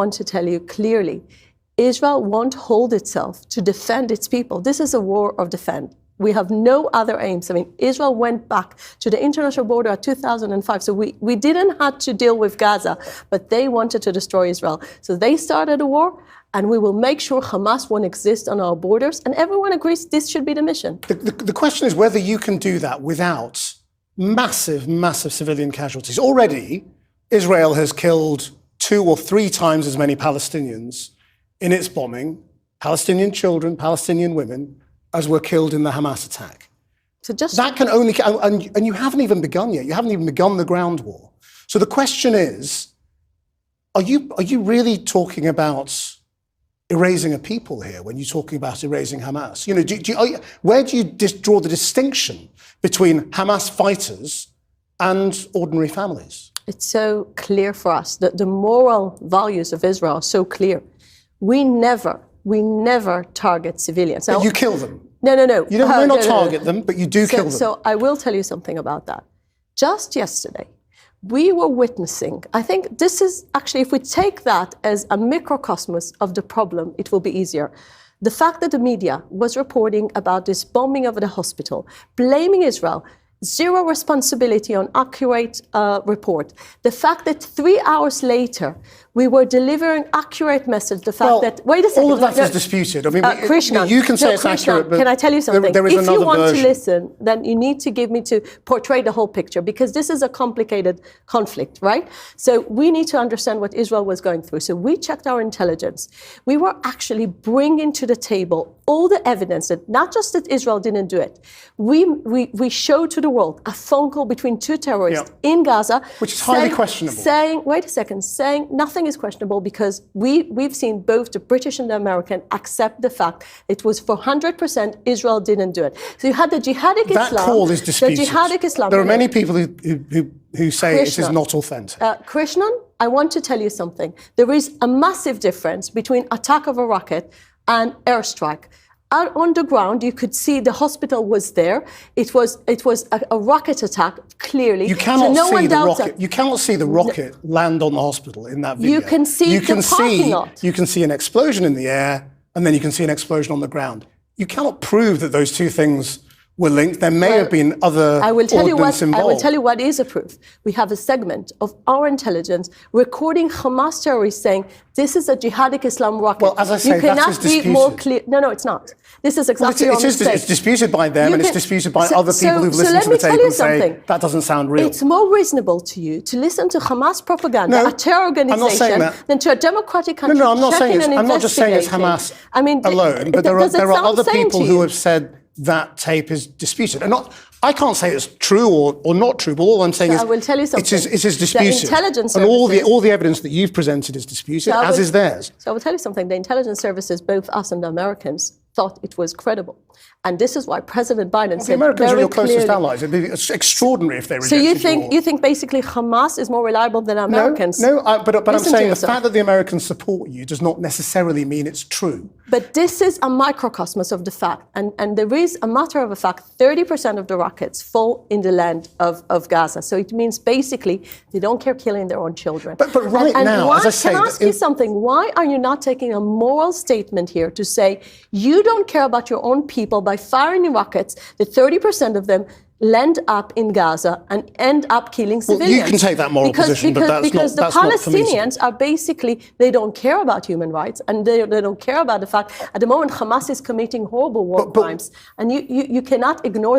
want to tell you clearly, Israel won't hold itself to defend its people. This is a war of defense. We have no other aims. I mean, Israel went back to the international border in 2005. So we didn't have to deal with Gaza, but they wanted to destroy Israel. So they started a war, and we will make sure Hamas won't exist on our borders. And everyone agrees this should be the mission. The question is whether you can do that without massive, massive civilian casualties. Already, Israel has killed 2 or 3 times as many Palestinians in its bombing, Palestinian children, Palestinian women, as were killed in the Hamas attack. So just that can only, and you haven't even begun yet. You haven't even begun the ground war. So the question is, are you really talking about erasing a people here when you're talking about erasing Hamas? You know, where do you draw the distinction between Hamas fighters and ordinary families? It's so clear for us that the moral values of Israel are so clear. We never target civilians. But you kill them. No. You don't not target them, but you do kill them. So I will tell you something about that. Just yesterday, we were witnessing, I think this is actually, if we take that as a microcosmos of the problem, it will be easier. The fact that the media was reporting about this bombing of the hospital, blaming Israel, zero responsibility on accurate report. The fact that 3 hours later, we were delivering accurate message. The fact that, wait a second. All of that is disputed. I mean, Krishnan, you can say it's accurate, but can I tell you something? There is if you want version. to listen, then you need to give me to portray the whole picture, because this is a complicated conflict, right? So we need to understand what Israel was going through. So we checked our intelligence. We were actually bringing to the table all the evidence that not just that Israel didn't do it. We showed to the world a phone call between 2 terrorists in Gaza, which is highly questionable. Saying nothing is questionable, because we've seen both the British and the American accept the fact it was 400% Israel didn't do it. So you had the jihadic Islam. That call is disputed. The jihadic Islam. There are many people who say it is not authentic. Krishnan, I want to tell you something. There is a massive difference between attack of a rocket and airstrike. Out on the ground, you could see the hospital was there. It was a rocket attack, clearly. You cannot see the rocket. You cannot see the rocket land on the hospital in that video. You can see the parking lot. You can see an explosion in the air, and then you can see an explosion on the ground. You cannot prove that those two things were linked. There may have been other ordnance involved. I will tell you what is a proof. We have a segment of our intelligence recording Hamas terrorists saying, this is a jihadic Islam rocket. Well, as I say, that is disputed. Be more clear. No, it's not. This is exactly what I'm saying. It's disputed by them, and it's disputed by other people who've listened to the tape and say, that doesn't sound real. It's more reasonable to you to listen to Hamas propaganda, a terror organization, than to a democratic country. No, I'm not saying I'm not just saying it's Hamas alone, but there are other people who have said that tape is disputed. And I can't say it's true or not true, but all I'm saying is I will tell you something. It is disputed. The intelligence and all the evidence that you've presented is disputed, as is theirs. So I will tell you something. The intelligence services, both us and the Americans, thought it was credible. And this is why President Biden said very clearly... The Americans are your closest allies. It'd be extraordinary if they rejected So you think basically Hamas is more reliable than Americans? No, but I'm saying the fact that the Americans support you does not necessarily mean it's true. But this is a microcosmos of the fact. And there is a matter of a fact, 30% of the rockets fall in the land of Gaza. So it means basically they don't care killing their own children. But right now, as I say... Can I ask you something? Why are you not taking a moral statement here to say you don't care about your own people by firing rockets, that 30% of them land up in Gaza and end up killing civilians? Well, you can take that moral position, but that's because not the Palestinians are basically, they don't care about human rights, and they don't care about the fact at the moment Hamas is committing horrible war crimes, and you cannot ignore that.